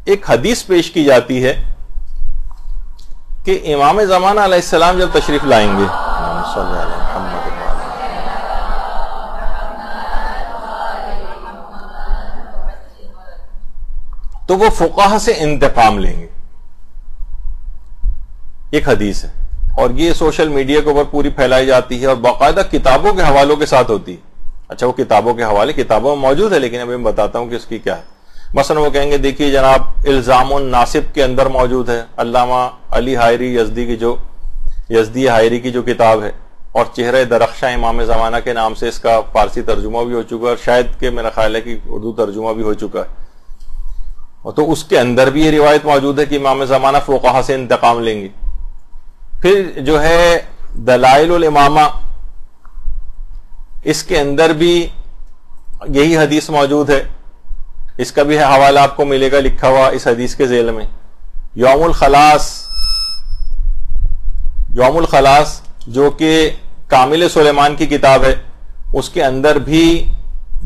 ایک حدیث پیش کی جاتی ہے کہ امام زمانہ علیہ السلام جب تشریف لائیں گے تو وہ فقہا سے انتقام لیں گے. ایک حدیث ہے اور یہ سوشل میڈیا کے اوپر پوری پھیلائی جاتی ہے اور باقاعدہ کتابوں کے حوالوں کے ساتھ ہوتی ہے. اچھا وہ کتابوں کے حوالے کتابوں میں موجود ہے لیکن ابھی میں بتاتا ہوں کہ اس کی کیا ہے. مثلا وہ کہیں گے دیکھیے جناب الزام الناصب کے اندر موجود ہے علامہ علی حائری یزدی حائری کی جو کتاب ہے اور چہرہ درخشاں امام زمانہ کے نام سے اس کا فارسی ترجمہ بھی ہو چکا ہے اور شاید کہ میرا خیال ہے کہ اردو ترجمہ بھی ہو چکا ہے. تو اس کے اندر بھی یہ روایت موجود ہے کہ امام زمانہ فقہا سے انتقام لیں گے. پھر جو ہے دلائل الامامہ اس کے اندر بھی یہی حدیث موجود ہے. اس کا بھی حوالہ آپ کو ملے گا لکھا ہوا اس حدیث کے ذیل میں. یوم الخلاص جو کہ کامل سلیمان کی کتاب ہے اس کے اندر بھی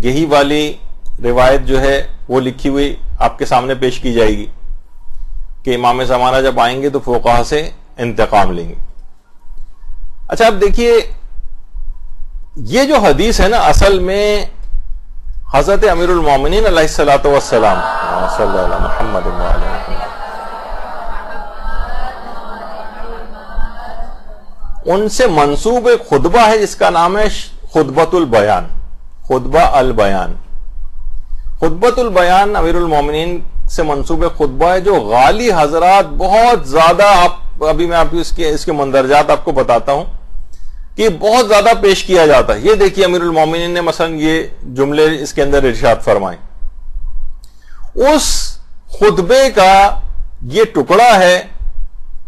یہی والی روایت جو ہے وہ لکھی ہوئی آپ کے سامنے پیش کی جائے گی کہ امام زمانہ جب آئیں گے تو فقہا سے انتقام لیں گے. اچھا اب دیکھیے یہ جو حدیث ہے نا اصل میں حضرت امیر المومنین علیہ الصلوۃ والسلام صلی اللہ علیہ محمد ان سے منسوب ایک خطبہ ہے جس کا نام ہے خطبۃ البیان. خطبہ البیان امیر المومنین سے منسوب خطبہ ہے جو غالی حضرات بہت زیادہ ابھی میں آپ اس کے مندرجات آپ کو بتاتا ہوں کہ بہت زیادہ پیش کیا جاتا ہے. یہ دیکھیے امیر المومنین نے مثلا یہ جملے اس کے اندر ارشاد فرمائے. اس خطبے کا یہ ٹکڑا ہے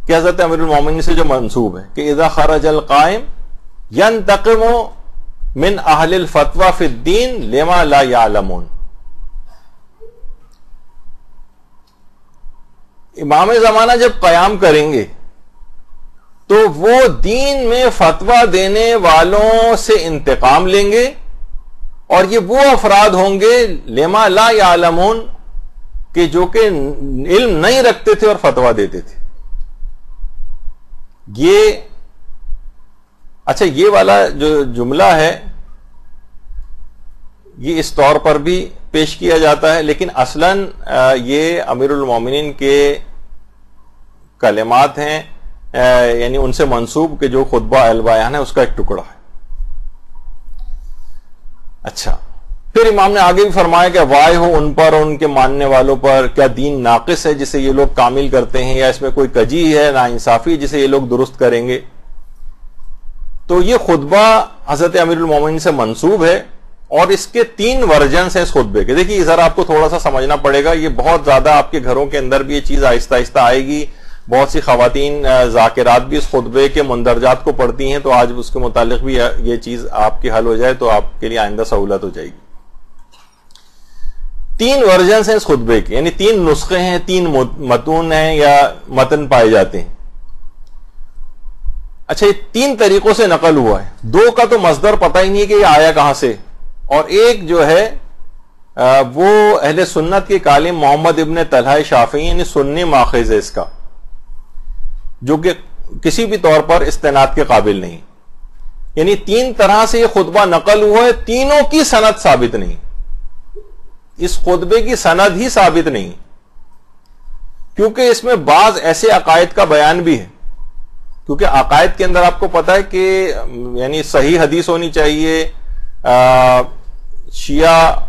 کہ حضرت امیر المومنین سے جو منسوب ہے کہ اذا خرج القائم ينتقم من اہل الفتوى فی الدین لما لا يعلمون. امام زمانہ جب قیام کریں گے تو وہ دین میں فتویٰ دینے والوں سے انتقام لیں گے اور یہ وہ افراد ہوں گے لما لا یعلمون کہ جو کہ علم نہیں رکھتے تھے اور فتویٰ دیتے تھے. اچھا یہ والا جو جملہ ہے یہ اس طور پر بھی پیش کیا جاتا ہے لیکن اصلاً یہ امیر المومنین کے کلمات ہیں یعنی ان سے منسوب کہ جو خطبہ البیان ہے اس کا ایک ٹکڑا ہے. اچھا پھر امام نے آگے بھی فرمایا کہ وائے ہو ان پر اور ان کے ماننے والوں پر کیا دین ناقص ہے جسے یہ لوگ کامل کرتے ہیں یا اس میں کوئی کجی ہے ناانصافی جسے یہ لوگ درست کریں گے. تو یہ خطبہ حضرت امیر المومنین سے منسوب ہے اور اس کے 3 ورژنز ہیں اس خطبے کے. دیکھیے ذرا آپ کو تھوڑا سا سمجھنا پڑے گا. یہ بہت زیادہ آپ کے گھروں کے اندر بھی یہ چیز آہستہ آہستہ آئے گی. بہت سی خواتین ذاکرات بھی اس خطبے کے مندرجات کو پڑھتی ہیں تو آج اس کے متعلق بھی یہ چیز آپ کی حل ہو جائے تو آپ کے لیے آئندہ سہولت ہو جائے گی. 3 ورژنز ہیں اس خطبے کے یعنی 3 نسخے ہیں 3 متون ہیں یا متن پائے جاتے ہیں. اچھا یہ 3 طریقوں سے نقل ہوا ہے. 2 کا تو مصدر پتہ ہی نہیں کہ یہ آیا کہاں سے اور ایک جو ہے وہ اہل سنت کے کالم محمد ابن طلحہ شافعی یعنی سنی ماخذ ہے اس کا جو کہ کسی بھی طور پر استناد کے قابل نہیں. یعنی 3 طرح سے یہ خطبہ نقل ہوا ہے. تینوں کی سند ثابت نہیں. اس خطبے کی سند ہی ثابت نہیں کیونکہ اس میں بعض ایسے عقائد کا بیان بھی ہے. کیونکہ عقائد کے اندر آپ کو پتا ہے کہ یعنی صحیح حدیث ہونی چاہیے. شیعہ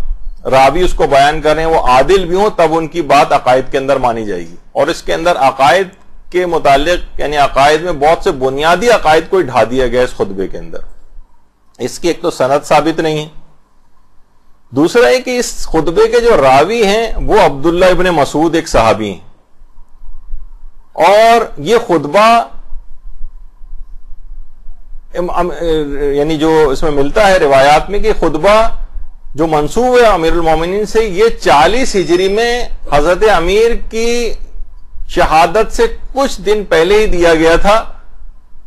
راوی اس کو بیان کریں وہ عادل بھی ہوں تب ان کی بات عقائد کے اندر مانی جائے گی. اور اس کے اندر عقائد کے متعلق یعنی عقائد میں بہت سے بنیادی عقائد کو ڈھا دیا گیا اس خطبے کے اندر. اس کی ایک تو سند ثابت نہیں ہے. دوسرا ہے کہ اس خطبے کے جو راوی ہیں وہ عبداللہ ابن مسعود ایک صحابی ہیں اور یہ خطبہ یعنی جو اس میں ملتا ہے روایات میں کہ خطبہ جو منسوب ہے امیر المومنین سے یہ 40 ہجری میں حضرت امیر کی شہادت سے کچھ دن پہلے ہی دیا گیا تھا.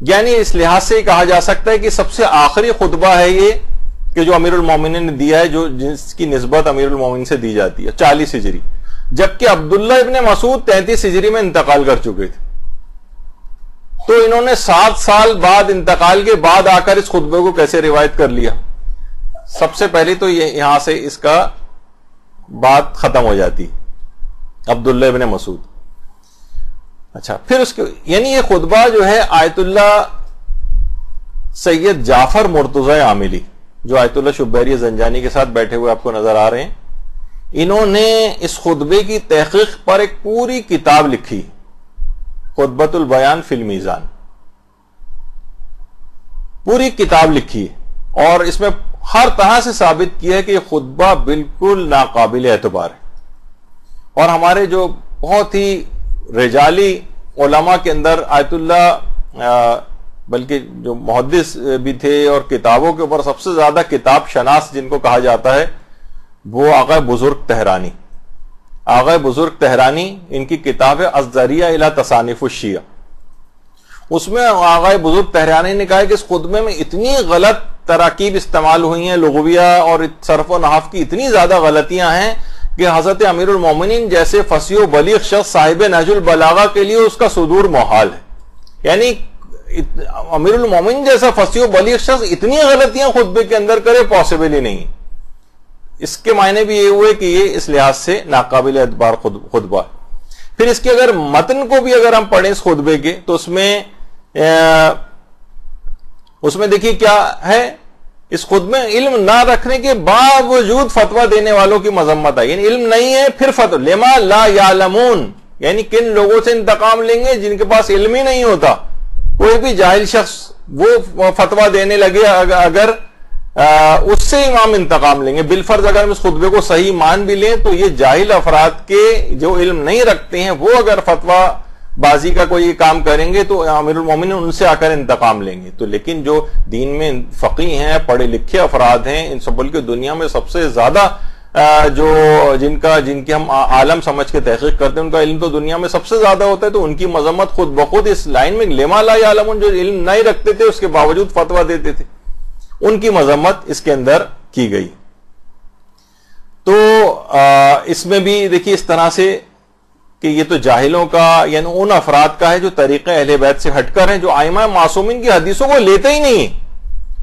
یعنی اس لحاظ سے کہا جا سکتا ہے کہ سب سے آخری خطبہ ہے یہ کہ جو امیر المومنین نے دیا ہے جو جس کی نسبت امیر المومنین سے دی جاتی ہے 40 ہجری. جبکہ عبداللہ ابن مسعود 33 ہجری میں انتقال کر چکے تھے. تو انہوں نے 7 سال بعد انتقال کے بعد آ کر اس خطبے کو کیسے روایت کر لیا؟ سب سے پہلے تو یہاں سے اس کا بات ختم ہو جاتی عبداللہ ابن مسعود. اچھا پھر اس کے یعنی یہ خطبہ جو ہے آیت اللہ سید جعفر مرتضی عاملی جو آیت اللہ شبیری زنجانی کے ساتھ بیٹھے ہوئے آپ کو نظر آ رہے ہیں، انہوں نے اس خطبے کی تحقیق پر ایک پوری کتاب لکھی، خطبۃ البیان فی المیزان. پوری کتاب لکھی اور اس میں ہر طرح سے ثابت کیا ہے کہ یہ خطبہ بالکل ناقابل اعتبار ہے. اور ہمارے جو بہت ہی رجالی علماء کے اندر آیت اللہ بلکہ جو محدث بھی تھے اور کتابوں کے اوپر سب سے زیادہ کتاب شناس جن کو کہا جاتا ہے وہ آغا بزرگ تہرانی. آغا بزرگ تہرانی ان کی کتاب ہے الذریعہ الی تصانیف الشیعہ. اس میں آغا بزرگ تہرانی نے کہا کہ اس خطبے میں اتنی غلط تراکیب استعمال ہوئی ہیں، لغویہ اور صرف و نحو کی اتنی زیادہ غلطیاں ہیں کہ حضرت امیر المومنین جیسے فصیح و بلیغ شخص صاحب نہج البلاغہ کے لیے اس کا صدور محال ہے. یعنی امیر المومنین جیسا فصیح و بلیغ شخص اتنی غلطیاں خطبے کے اندر کرے پاسبل ہی نہیں. اس کے معنی بھی یہ ہوئے کہ یہ اس لحاظ سے ناقابل اعتبار خطبہ. پھر اس کے اگر متن کو بھی اگر ہم پڑھیں اس خطبے کے تو اس میں دیکھیے کیا ہے، اس خطبے میں علم نہ رکھنے کے باوجود فتویٰ دینے والوں کی مذمت ہے. یعنی علم نہیں ہے پھر فتویٰ، لما لا یعلمون، یعنی کن لوگوں سے انتقام لیں گے جن کے پاس علم ہی نہیں ہوتا. کوئی بھی جاہل شخص وہ فتویٰ دینے لگے اگر اس سے امام انتقام لیں گے. بالفرض اگر ہم اس خطبے کو صحیح مان بھی لیں تو یہ جاہل افراد کے جو علم نہیں رکھتے ہیں وہ اگر فتویٰ بازی کا کوئی کام کریں گے تو امیر المومنین ان سے آ کر انتقام لیں گے. تو لیکن جو دین میں فقیہ ہیں، پڑھے لکھے افراد ہیں، ان سب بلکہ دنیا میں سب سے زیادہ جو جن کی ہم عالم سمجھ کے تحقیق کرتے ہیں ان کا علم تو دنیا میں سب سے زیادہ ہوتا ہے، تو ان کی مذمت خود بخود اس لائن میں لما لا یعلمون، جو علم نہیں رکھتے تھے اس کے باوجود فتویٰ دیتے تھے، ان کی مذمت اس کے اندر کی گئی. تو اس میں بھی دیکھیے اس طرح سے کہ یہ تو جاہلوں کا یعنی ان افراد کا ہے جو طریقہ اہل بیت سے ہٹ کر ہیں، جو ائمہ معصومین کی حدیثوں کو لیتے ہی نہیں ہیں.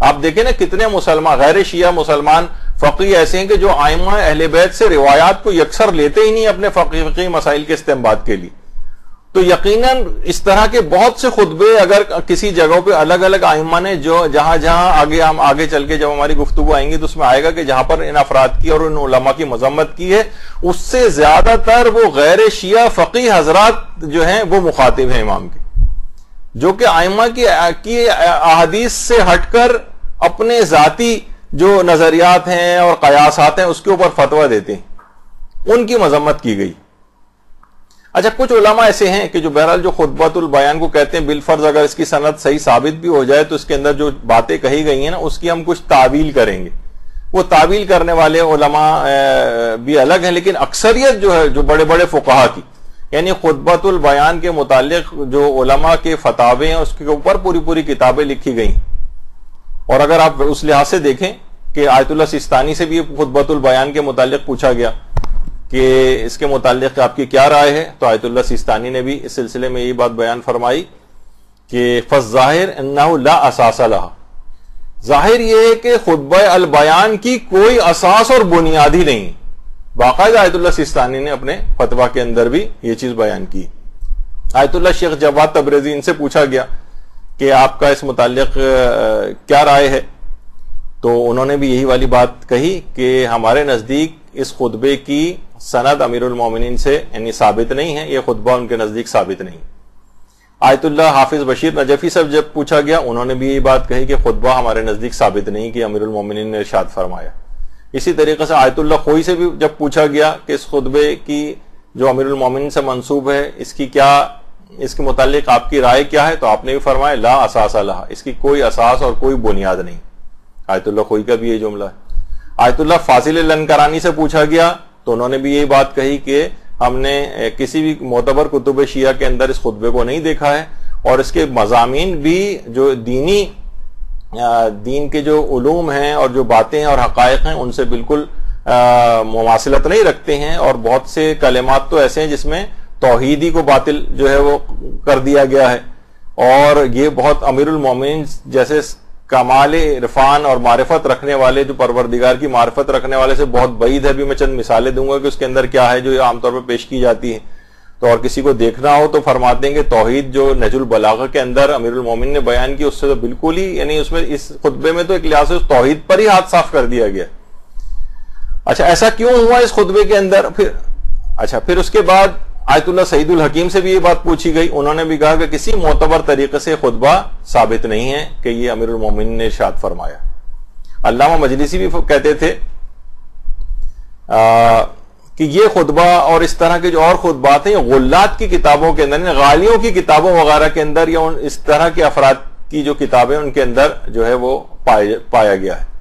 آپ دیکھیں نا کتنے مسلمان غیر شیعہ مسلمان فقیہ ایسے ہیں کہ جو ائمہ اہل بیت سے روایات کو یکسر لیتے ہی نہیں اپنے فقہی مسائل کے استنباط کے لیے. تو یقیناً اس طرح کے بہت سے خطبے اگر کسی جگہوں پہ الگ الگ ائمہ نے جو جہاں ہم آگے چل کے جب ہماری گفتگو آئیں گی تو اس میں آئے گا کہ جہاں پر ان افراد کی اور ان علماء کی مذمت کی ہے اس سے زیادہ تر وہ غیر شیعہ فقیہ حضرات جو ہیں وہ مخاطب ہیں امام کے، جو کہ ائمہ کی احادیث سے ہٹ کر اپنے ذاتی جو نظریات ہیں اور قیاسات ہیں اس کے اوپر فتویٰ دیتے ہیں، ان کی مذمت کی گئی. اچھا کچھ علماء ایسے ہیں کہ جو بہرحال جو خطبۃ البیان کو کہتے ہیں بالفرض اگر اس کی سند صحیح ثابت بھی ہو جائے تو اس کے اندر جو باتیں کہی گئی ہیں نا اس کی ہم کچھ تعویل کریں گے. وہ تعویل کرنے والے علماء بھی الگ ہیں، لیکن اکثریت جو ہے جو بڑے بڑے فقہا کی یعنی خطبۃ البیان کے متعلق جو علماء کے فتاوے ہیں اس کے اوپر پوری کتابیں لکھی گئی. اور اگر آپ اس لحاظ سے دیکھیں کہ آیت اللہ سیستانی سے بھی خطبۃ البیان کے متعلق پوچھا گیا کہ اس کے متعلق آپ کی کیا رائے ہے، تو آیت اللہ سیستانی نے بھی اس سلسلے میں یہی بات بیان فرمائی کہ فالظاہر انہ لا اساس لہا، ظاہر یہ ہے کہ خطبہ البیان کی کوئی اساس اور بنیاد ہی نہیں. باقاعدہ آیت اللہ سیستانی نے اپنے فتویٰ کے اندر بھی یہ چیز بیان کی. آیت اللہ شیخ جواد تبریزی ان سے پوچھا گیا کہ آپ کا اس متعلق کیا رائے ہے، تو انہوں نے بھی یہی والی بات کہی کہ ہمارے نزدیک اس خطبے کی سند امیر المومنین سے یعنی ثابت نہیں ہے، یہ خطبہ ان کے نزدیک ثابت نہیں. آیت اللہ حافظ بشیر نجفی سے جب پوچھا گیا انہوں نے بھی یہی بات کہی کہ خطبہ ہمارے نزدیک ثابت نہیں کہ امیر المومنین نے ارشاد فرمایا. اسی طریقے سے آیت اللہ خوئی سے بھی جب پوچھا گیا کہ اس خطبے کی جو امیر المومنین سے منسوب ہے اس کے متعلق آپ کی رائے کیا ہے، تو آپ نے بھی فرمایا لا اساس لہا، اس کی کوئی اساس اور کوئی بنیاد نہیں. آیت اللہ خوئی کا بھی یہ جملہ ہے. آیت اللہ فاضل لنکرانی سے پوچھا گیا تو انہوں نے بھی یہی بات کہی کہ ہم نے کسی بھی معتبر کتب شیعہ کے اندر اس خطبے کو نہیں دیکھا ہے، اور اس کے مضامین بھی جو دین کے جو علوم ہیں اور جو باتیں ہیں اور حقائق ہیں ان سے بالکل مماثلت نہیں رکھتے ہیں، اور بہت سے کلمات تو ایسے ہیں جس میں توحیدی کو باطل جو ہے وہ کر دیا گیا ہے، اور یہ بہت امیر المومنین جیسے کمال عرفان اور معرفت رکھنے والے، جو پروردگار کی معرفت رکھنے والے سے بہت بعید ہے. بھی میں چند مثالیں دوں گا کہ اس کے اندر کیا ہے جو عام طور پہ پیش کی جاتی ہے. تو اور کسی کو دیکھنا ہو تو فرماتے ہیں کہ توحید جو نہج البلاغہ کے اندر امیر المومنین نے بیان کی، اس سے تو بالکل ہی، یعنی اس میں اس خطبے میں تو ایک لحاظ سے توحید پر ہی ہاتھ صاف کر دیا گیا. اچھا ایسا کیوں ہوا اس خطبے کے اندر؟ پھر اس کے بعد آیت اللہ سعید الحکیم سے بھی یہ بات پوچھی گئی. انہوں نے بھی کہا کہ کسی معتبر طریقے سے خطبہ ثابت نہیں ہے کہ یہ امیر المومنین نے ارشاد فرمایا. علامہ مجلسی بھی کہتے تھے کہ یہ خطبہ اور اس طرح کے جو اور خطبات ہیں غلات کی کتابوں کے اندر، غالیوں کی کتابوں وغیرہ کے اندر، یا اس طرح کے افراد کی جو کتابیں ان کے اندر جو ہے وہ پایا گیا ہے.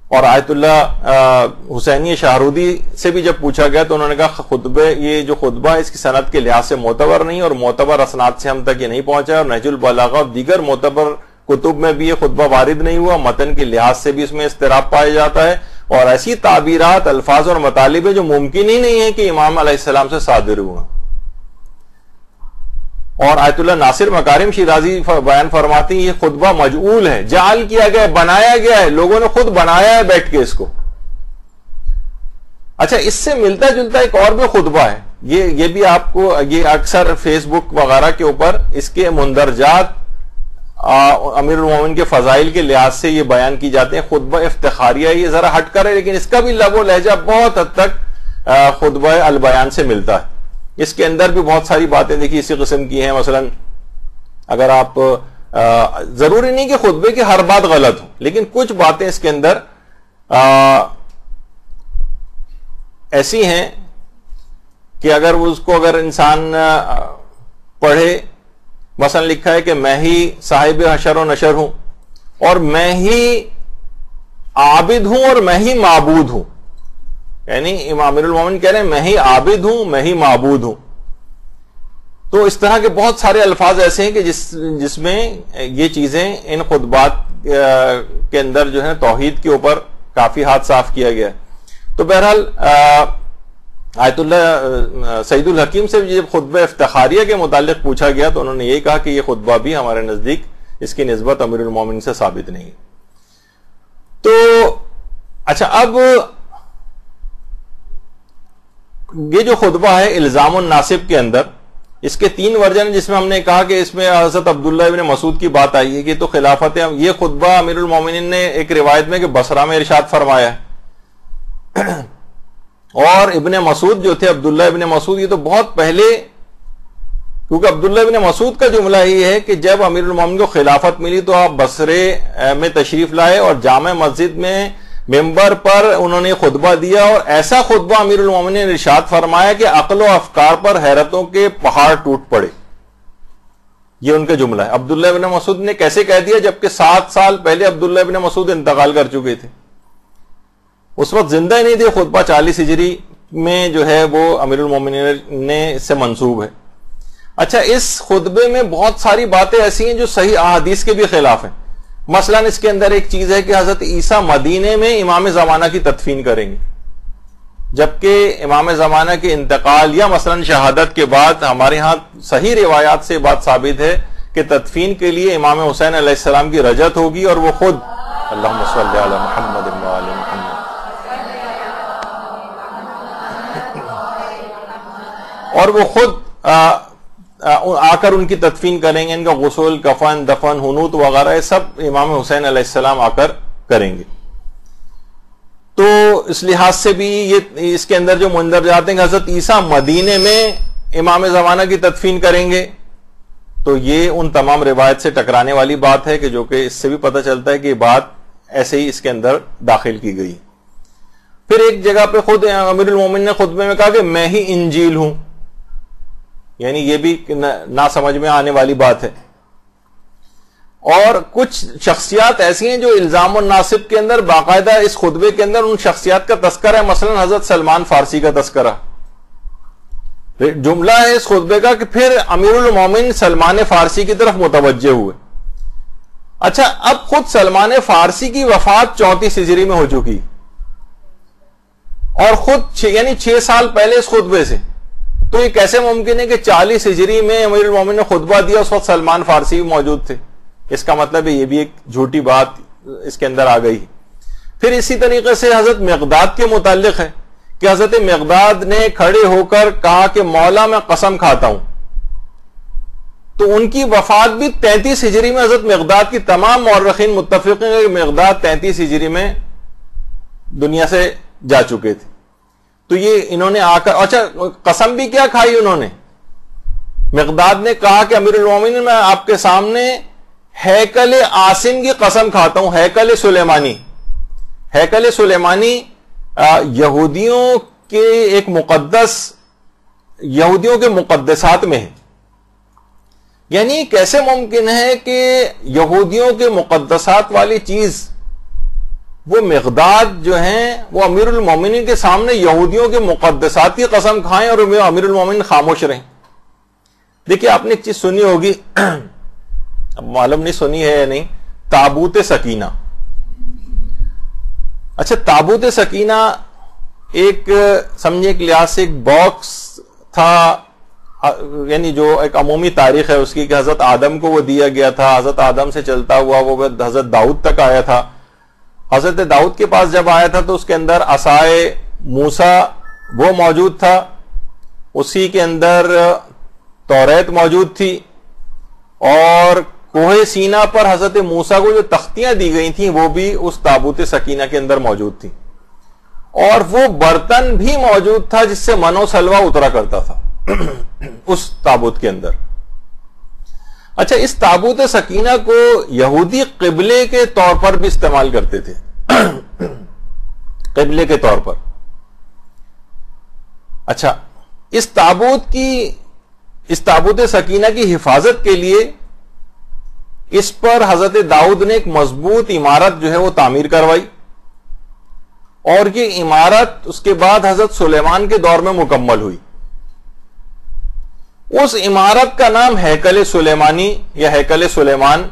اور آیت اللہ حسینی شاہرودی سے بھی جب پوچھا گیا تو انہوں نے کہا یہ جو خطبہ ہے اس کی سند کے لحاظ سے معتبر نہیں، اور معتبر اسناد سے ہم تک یہ نہیں پہنچا ہے، اور نہج البلاغہ اور دیگر معتبر کتب میں بھی یہ خطبہ وارد نہیں ہوا. متن کے لحاظ سے بھی اس میں اضطراب پایا جاتا ہے، اور ایسی تعبیرات، الفاظ اور مطالب ہیں جو ممکن ہی نہیں ہے کہ امام علیہ السلام سے صادر ہوا. اور آیت اللہ ناصر مکارم شیرازی بیان فرماتی ہیں یہ خطبہ مجعول ہے، جعل کیا گیا ہے، بنایا گیا ہے، لوگوں نے خود بنایا ہے بیٹھ کے اس کو. اچھا اس سے ملتا جلتا ایک اور بھی خطبہ ہے، یہ بھی آپ کو، یہ اکثر فیس بک وغیرہ کے اوپر اس کے مندرجات امیر المومنین کے فضائل کے لحاظ سے یہ بیان کی جاتے ہیں. خطبہ افتخاریہ، یہ ذرا ہٹ کر ہے لیکن اس کا بھی لب و لہجہ بہت حد تک خطبہ البیان سے ملتا ہے. اس کے اندر بھی بہت ساری باتیں دیکھیے اسی قسم کی ہیں. مثلا اگر آپ ضروری نہیں کہ خطبے کی ہر بات غلط ہو، لیکن کچھ باتیں اس کے اندر ایسی ہیں کہ اگر اس کو اگر انسان پڑھے، مثلا لکھا ہے کہ میں ہی صاحب حشر و نشر ہوں، اور میں ہی عابد ہوں اور میں ہی معبود ہوں. یعنی امام امیر المومنین کہہ رہے ہیں میں ہی عابد ہوں، میں ہی معبود ہوں. تو اس طرح کے بہت سارے الفاظ ایسے ہیں کہ جس میں یہ چیزیں ان خطبات کے اندر جو ہے توحید کے اوپر کافی ہاتھ صاف کیا گیا. تو بہرحال آیت اللہ سعید الحکیم سے جب خطبہ افتخاریہ کے متعلق پوچھا گیا تو انہوں نے یہی کہا کہ یہ خطبہ بھی ہمارے نزدیک اس کی نسبت امیر المومنین سے ثابت نہیں. تو اچھا اب یہ جو خطبہ ہے الزام الناصب کے اندر، اس کے 3 ورژن، جس میں ہم نے کہا کہ اس میں حضرت عبداللہ ابن مسعود کی بات آئی ہے کہ تو خلافت ہے. یہ خطبہ امیر المومنین نے ایک روایت میں کہ بصرہ میں ارشاد فرمایا ہے، اور ابن مسعود جو تھے، عبداللہ ابن مسعود، یہ تو بہت پہلے، کیونکہ عبداللہ ابن مسعود کا جملہ یہ ہے کہ جب امیر المومنین کو خلافت ملی تو آپ بصرے میں تشریف لائے اور جامع مسجد میں ممبر پر انہوں نے خطبہ دیا، اور ایسا خطبہ امیر المومنین نے ارشاد فرمایا کہ عقل و افکار پر حیرتوں کے پہاڑ ٹوٹ پڑے. یہ ان کا جملہ ہے. عبداللہ ابن مسعود نے کیسے کہہ دیا جبکہ 7 سال پہلے عبداللہ ابن مسعود انتقال کر چکے تھے، اس وقت زندہ ہی نہیں تھے. خطبہ 40 ہجری میں جو ہے وہ امیر المومنین نے سے منسوب ہے. اچھا اس خطبے میں بہت ساری باتیں ایسی ہیں جو صحیح احادیث کے بھی خلاف ہیں. مثلا اس کے اندر ایک چیز ہے کہ حضرت عیسیٰ مدینے میں امام زمانہ کی تدفین کریں گے، جبکہ امام زمانہ کے انتقال یا مثلا شہادت کے بعد ہمارے ہاں صحیح روایات سے بات ثابت ہے کہ تدفین کے لیے امام حسین علیہ السلام کی رجعت ہوگی، اور وہ خود اللہم صلی علی محمد و آل محمد، اور وہ خود آ کر ان کی تدفین کریں گے. ان کا غسل، کفن، دفن، حنوط وغیرہ سب امام حسین علیہ السلام آ کر کریں گے. تو اس لحاظ سے بھی یہ اس کے اندر جو مندرجات ہیں کہ حضرت عیسیٰ مدینے میں امام زمانہ کی تدفین کریں گے، تو یہ ان تمام روایت سے ٹکرانے والی بات ہے کہ جو کہ اس سے بھی پتہ چلتا ہے کہ یہ بات ایسے ہی اس کے اندر داخل کی گئی. پھر ایک جگہ پہ خود امیر المومنین نے خطبے میں کہا کہ میں ہی انجیل ہوں، یعنی یہ بھی نہ سمجھ میں آنے والی بات ہے. اور کچھ شخصیات ایسی ہیں جو الزام الناصب کے اندر باقاعدہ اس خطبے کے اندر ان شخصیات کا تذکرہ ہے. مثلا حضرت سلمان فارسی کا تذکرہ، جملہ ہے اس خطبے کا کہ پھر امیر المومنین سلمان فارسی کی طرف متوجہ ہوئے. اچھا اب خود سلمان فارسی کی وفات 34 ہجری میں ہو چکی، اور خود یعنی 6 سال پہلے اس خطبے سے. تو یہ کیسے ممکن ہے کہ 40 ہجری میں امیر المومنین نے خطبہ دیا, اس وقت سلمان فارسی بھی موجود تھے؟ اس کا مطلب ہے یہ بھی ایک جھوٹی بات اس کے اندر آ گئی. پھر اسی طریقے سے حضرت مقداد کے متعلق ہے کہ حضرت مقداد نے کھڑے ہو کر کہا کہ مولا میں قسم کھاتا ہوں. تو ان کی وفات بھی 33 ہجری میں, حضرت مقداد کی تمام مورخین متفق ہیں کہ مقداد 33 ہجری میں دنیا سے جا چکے تھے. تو یہ انہوں نے آ کر, اچھا قسم بھی کیا کھائی انہوں نے؟ مقداد نے کہا کہ امیر المومنین میں آپ کے سامنے ہیکل آسن کی قسم کھاتا ہوں. ہیکل سلیمانی, ہیکل سلیمانی یہودیوں کے ایک مقدس, یہودیوں کے مقدسات میں ہے. یعنی کیسے ممکن ہے کہ یہودیوں کے مقدسات والی چیز وہ مقداد جو ہیں وہ امیر المومنین کے سامنے یہودیوں کے مقدسات کی قسم کھائیں اور امیر المومنین خاموش رہیں؟ دیکھیے آپ نے ایک چیز سنی ہوگی, اب معلوم نہیں سنی ہے یا نہیں, تابوت سکینہ. اچھا تابوت سکینہ ایک سمجھے ایک لحاظ سے ایک باکس تھا, یعنی جو ایک عمومی تاریخ ہے اس کی کہ حضرت آدم کو وہ دیا گیا تھا, حضرت آدم سے چلتا ہوا وہ حضرت داؤد تک آیا تھا. حضرت داؤد کے پاس جب آیا تھا تو اس کے اندر عصائے موسیٰ وہ موجود تھا, اسی کے اندر توریت موجود تھی, اور کوہ سینا پر حضرت موسیٰ کو جو تختیاں دی گئی تھیں وہ بھی اس تابوت سکینہ کے اندر موجود تھی, اور وہ برتن بھی موجود تھا جس سے من و سلوہ اترا کرتا تھا اس تابوت کے اندر. اچھا اس تابوت سکینہ کو یہودی قبلے کے طور پر بھی استعمال کرتے تھے, قبلے کے طور پر. اچھا اس تابوت سکینہ کی حفاظت کے لیے اس پر حضرت داؤد نے ایک مضبوط عمارت جو ہے وہ تعمیر کروائی, اور یہ عمارت اس کے بعد حضرت سلیمان کے دور میں مکمل ہوئی. اس عمارت کا نام ہیکل سلیمانی یا ہیکل سلیمان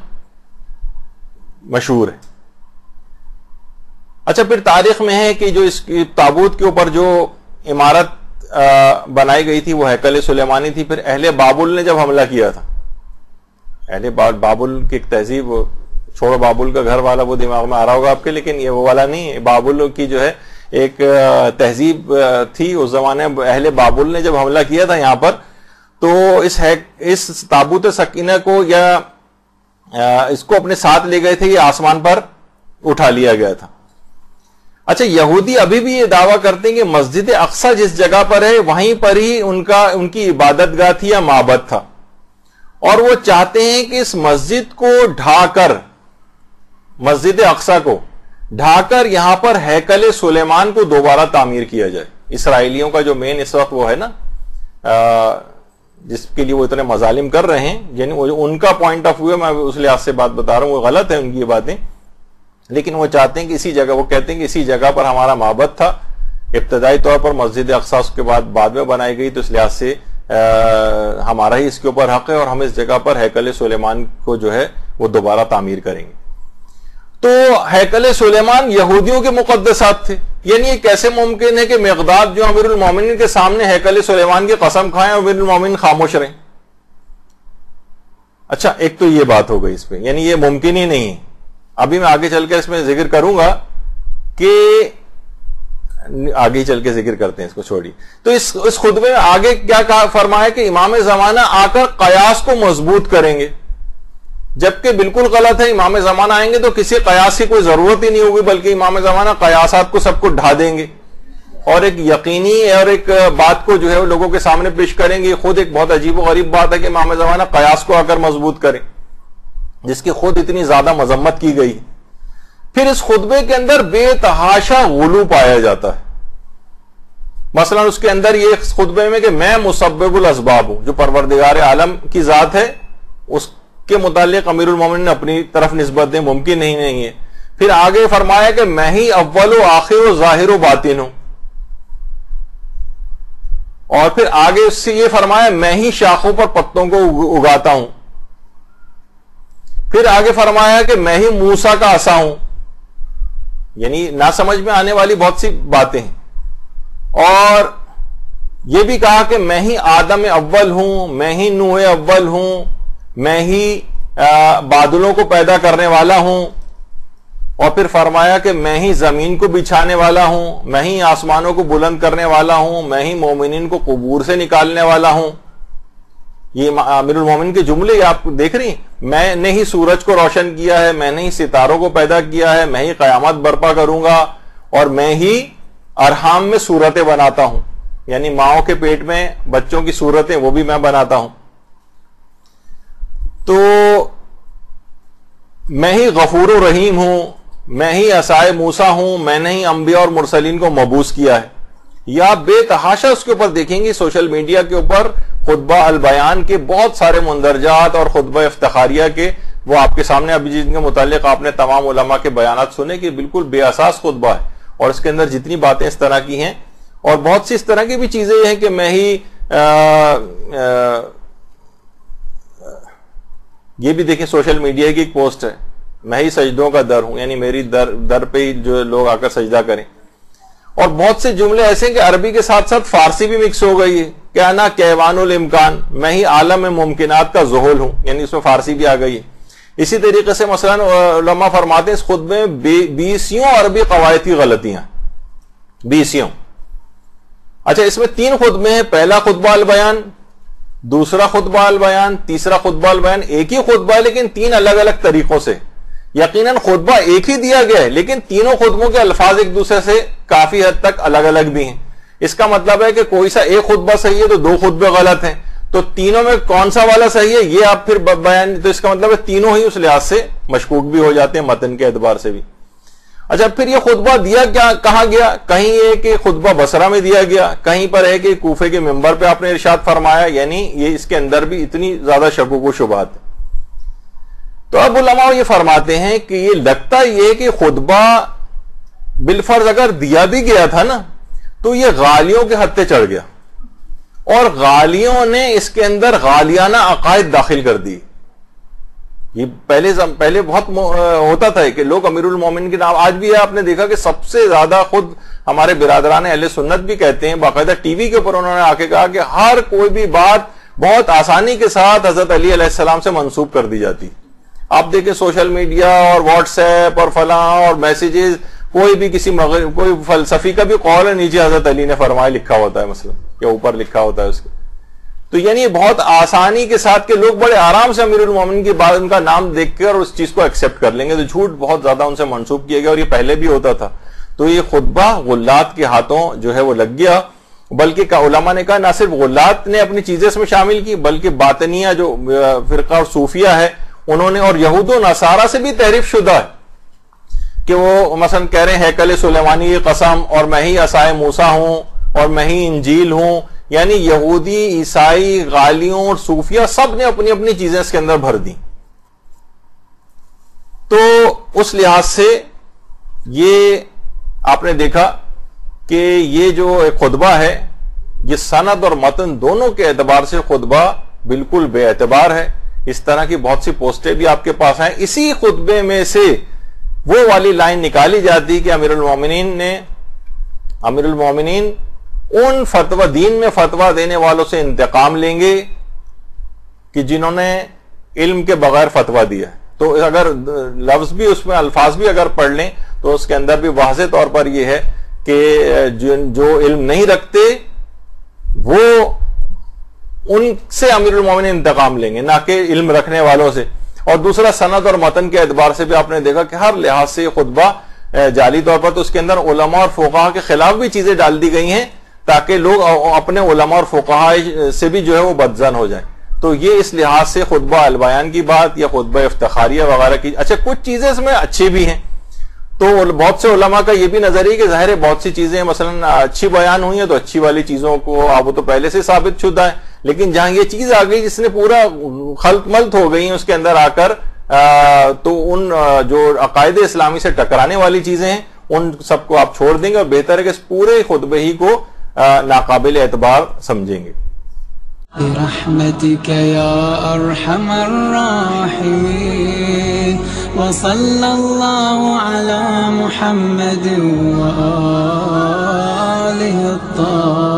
مشہور ہے. اچھا پھر تاریخ میں ہے کہ جو اس تابوت کے اوپر جو عمارت بنائی گئی تھی وہ ہیکل سلیمانی تھی. پھر اہل بابل نے جب حملہ کیا تھا, اہل بابل کی ایک تہذیب, چھوڑو بابل کا گھر والا وہ دماغ میں آ رہا ہوگا آپ کے, لیکن یہ وہ والا نہیں ہے. بابل کی جو ہے ایک تہذیب تھی اس زمانے میں. اہل بابل نے جب حملہ کیا تھا یہاں پر تو اس تابوت سکینہ کو یا اس کو اپنے ساتھ لے گئے تھے, یہ آسمان پر اٹھا لیا گیا تھا. اچھا یہودی ابھی بھی یہ دعویٰ کرتے ہیں کہ مسجد اقصی جس جگہ پر ہے وہیں پر ہی ان کی عبادت گاہ تھی یا معبد تھا, اور وہ چاہتے ہیں کہ اس مسجد کو ڈھا کر, مسجد اقصی کو ڈھا کر یہاں پر ہیکل سلیمان کو دوبارہ تعمیر کیا جائے. اسرائیلیوں کا جو مین اس وقت وہ ہے نا جس کے لیے وہ اتنے مظالم کر رہے ہیں, یعنی ان کا پوائنٹ آف ویو ہے, میں اس لحاظ سے بات بتا رہا ہوں, وہ غلط ہے ان کی یہ باتیں, لیکن وہ چاہتے ہیں کہ اسی جگہ, وہ کہتے ہیں کہ اسی جگہ پر ہمارا معبد تھا ابتدائی طور پر, مسجد اقصی اس کے بعد میں بنائی گئی, تو اس لحاظ سے ہمارا ہی اس کے اوپر حق ہے, اور ہم اس جگہ پر ہیکل سلیمان کو جو ہے وہ دوبارہ تعمیر کریں گے. تو ہیکل سلیمان یہودیوں کے مقدسات تھے. یعنی یہ کیسے ممکن ہے کہ مقداد جو امیر المومنین کے سامنے ہیکل سلیمان کی قسم کھائیں اور امیر المومنین خاموش رہیں؟ اچھا ایک تو یہ بات ہو گئی اس پہ, یعنی یہ ممکن ہی نہیں ہے. ابھی میں آگے چل کے اس میں ذکر کروں گا کہ آگے چل کے ذکر کرتے ہیں, اس کو چھوڑی. تو اس خطبے میں آگے کیا فرمایا کہ امام زمانہ آ کر قیاس کو مضبوط کریں گے, جبکہ بالکل غلط ہے. امام زمانہ آئیں گے تو کسی قیاس کی کوئی ضرورت ہی نہیں ہوگی, بلکہ امام زمانہ قیاسات کو سب کو ڈھا دیں گے اور ایک یقینی اور ایک بات کو جو ہے وہ لوگوں کے سامنے پیش کریں گے. خود ایک بہت عجیب و غریب بات ہے کہ امام زمانہ قیاس کو آ کر مضبوط کریں, جس کی خود اتنی زیادہ مذمت کی گئی. پھر اس خطبے کے اندر بے تحاشا غلو پایا جاتا ہے. مثلا اس کے اندر یہ خطبے میں کہ میں مسبب الاسباب ہوں, جو پروردگار عالم کی ذات ہے اس کے متعلق امیر المومنین اپنی طرف نسبت دیں, ممکن نہیں ہے. پھر آگے فرمایا کہ میں ہی اول و آخر و ظاہر و باطن ہوں, اور پھر آگے اس سے یہ فرمایا میں ہی شاخوں پر پتوں کو اگاتا ہوں. پھر آگے فرمایا کہ میں ہی موسیٰ کا عصا ہوں. یعنی نہ سمجھ میں آنے والی بہت سی باتیں ہیں. اور یہ بھی کہا کہ میں ہی آدم اول ہوں، میں ہی نوح اول ہوں، میں ہی بادلوں کو پیدا کرنے والا ہوں، اور پھر فرمایا کہ میں ہی زمین کو بچھانے والا ہوں، میں ہی آسمانوں کو بلند کرنے والا ہوں، میں ہی مومنین کو قبور سے نکالنے والا ہوں. یہ امیر المومنین کے جملے آپ دیکھ رہی ہیں. میں نے ہی سورج کو روشن کیا ہے، میں نے ہی ستاروں کو پیدا کیا ہے، میں ہی قیامت برپا کروں گا، اور میں ہی ارحام میں صورتیں بناتا ہوں، یعنی ماؤں کے پیٹ میں بچوں کی صورتیں وہ بھی میں بناتا ہوں. تو میں ہی غفور و رحیم ہوں، میں ہی عصائے موسیٰ ہوں، میں نے ہی انبیاء اور مرسلین کو مبعوث کیا ہے. یا بے تحاشا اس کے اوپر دیکھیں گے سوشل میڈیا کے اوپر خطبہ البیان کے بہت سارے مندرجات اور خطبہ افتخاریہ کے، وہ آپ کے سامنے ابھی جن کے متعلق آپ نے تمام علماء کے بیانات سنے کہ بالکل بے اساس خطبہ ہے، اور اس کے اندر جتنی باتیں اس طرح کی ہیں، اور بہت سی اس طرح کی بھی چیزیں ہیں کہ میں ہی یہ بھی دیکھیں سوشل میڈیا کی ایک پوسٹ ہے، میں ہی سجدوں کا در ہوں، یعنی میری در پہ ہی جو لوگ آ کر سجدہ کریں. اور بہت سے جملے ایسے ہیں کہ عربی کے ساتھ ساتھ فارسی بھی مکس ہو گئی ہے. کیا نا کیوان الامکان، میں ہی عالم ممکنات کا ذہول ہوں، یعنی اس میں فارسی بھی آ گئی ہے. اسی طریقے سے مثلا علماء فرماتے ہیں اس خطبے میں 20 عربی قواعدی غلطیاں، 20. اچھا، اس میں 3 خطبے ہیں. پہلا خطبہ البیان، دوسرا خطبہ البیان، تیسرا خطبہ البیان. ایک ہی خطبہ ہے لیکن 3 الگ الگ طریقوں سے. یقیناً خطبہ ایک ہی دیا گیا ہے لیکن تینوں خطبوں کے الفاظ ایک دوسرے سے کافی حد تک الگ الگ بھی ہیں. اس کا مطلب ہے کہ کوئی سا ایک خطبہ صحیح ہے تو 2 خطبے غلط ہیں، تو تینوں میں کون سا والا صحیح ہے یہ آپ پھر بیان، تو اس کا مطلب ہے تینوں ہی اس لحاظ سے مشکوک بھی ہو جاتے ہیں متن کے اعتبار سے بھی. اچھا، پھر یہ خطبہ دیا کیا کہاں گیا؟ کہیں یہ کہ خطبہ بصرہ میں دیا گیا، کہیں پر ہے کہ کوفے کے منبر پہ آپ نے ارشاد فرمایا، یعنی یہ اس کے اندر بھی اتنی زیادہ شکوک و شبہات ہیں. تو اب علماء یہ فرماتے ہیں کہ یہ لگتا یہ کہ خطبہ بالفرض اگر دیا بھی گیا تھا نا تو یہ غالیوں کے ہتھے چڑھ گیا، اور غالیوں نے اس کے اندر غالیانہ عقائد داخل کر دی. یہ پہلے بہت ہوتا تھا کہ لوگ امیر المومنین کے نام، آج بھی آپ نے دیکھا کہ سب سے زیادہ خود ہمارے برادران اہل سنت بھی کہتے ہیں، باقاعدہ ٹی وی کے اوپر انہوں نے آ کے کہا کہ ہر کوئی بھی بات بہت آسانی کے ساتھ حضرت علی علیہ السلام سے منسوب کر دی جاتی. آپ دیکھیں سوشل میڈیا اور واٹس ایپ اور فلاں اور میسیجز، کوئی بھی کوئی فلسفی کا بھی قول ہے نیچے حضرت علی نے فرمایا لکھا ہوتا ہے مثلا، یا اوپر لکھا ہوتا ہے اس کے. تو یعنی بہت آسانی کے ساتھ کہ لوگ بڑے آرام سے امیر المومنین کی بات، ان کا نام دیکھ کر اس چیز کو ایکسپٹ کر لیں گے. تو جھوٹ بہت زیادہ ان سے منسوب کیا گیا، اور یہ پہلے بھی ہوتا تھا. تو یہ خطبہ غلات کے ہاتھوں جو ہے وہ لگ گیا، بلکہ علماء نے کہا نہ صرف غلات نے اپنی چیزیں اس میں شامل کی، بلکہ باطنیہ جو فرقہ اور صوفیہ ہے انہوں نے، اور یہود و نصارہ سے بھی تحریف شدہ ہے کہ وہ مثلا کہہ رہے ہیں ہیکل سلیمانی کی قسم، اور میں ہی عصائے موسیٰ ہوں، اور میں ہی انجیل ہوں. یعنی یہودی، عیسائی، غالیوں اور صوفیہ سب نے اپنی اپنی چیزیں اس کے اندر بھر دی. تو اس لحاظ سے یہ آپ نے دیکھا کہ یہ جو ایک خطبہ ہے یہ سند اور متن دونوں کے اعتبار سے خطبہ بالکل بے اعتبار ہے. اس طرح کی بہت سی پوسٹیں بھی آپ کے پاس ہیں. اسی خطبے میں سے وہ والی لائن نکالی جاتی کہ امیر المومنین ان فتویٰ دین میں فتویٰ دینے والوں سے انتقام لیں گے کہ جنہوں نے علم کے بغیر فتویٰ دیا. تو اگر لفظ بھی اس میں الفاظ بھی اگر پڑھ لیں تو اس کے اندر بھی واضح طور پر یہ ہے کہ جو علم نہیں رکھتے وہ ان سے امیر المومنین انتقام لیں گے، نہ کہ علم رکھنے والوں سے. اور دوسرا سند اور متن کے اعتبار سے بھی آپ نے دیکھا کہ ہر لحاظ سے یہ خطبہ جعلی طور پر، تو اس کے اندر علماء اور فقہا کے خلاف بھی چیزیں ڈال دی گئی ہیں تاکہ لوگ اپنے علماء اور فقہا سے بھی جو ہے وہ بدظن ہو جائیں. تو یہ اس لحاظ سے خطبہ البیان کی بات یا خطبہ افتخاریہ وغیرہ کی. اچھا، کچھ چیزیں اس میں اچھی بھی ہیں. تو بہت سے علماء کا یہ بھی نظریہ کہ ظاہر ہے بہت سی چیزیں مثلا اچھی بیان ہوئی ہیں تو اچھی والی چیزوں کو وہ تو پہلے سے ثابت شدہ ہے، لیکن جہاں یہ چیز آ گئی جس نے پورا خلط ملط ہو گئی اس کے اندر آ کر، تو ان جو عقائد اسلامی سے ٹکرانے والی چیزیں ہیں ان سب کو آپ چھوڑ دیں گے، اور بہتر ہے کہ اس پورے خطبے ہی کو ناقابل اعتبار سمجھیں گے. برحمتك يا أرحم الراحمين وصلى الله على محمد وآله الخطا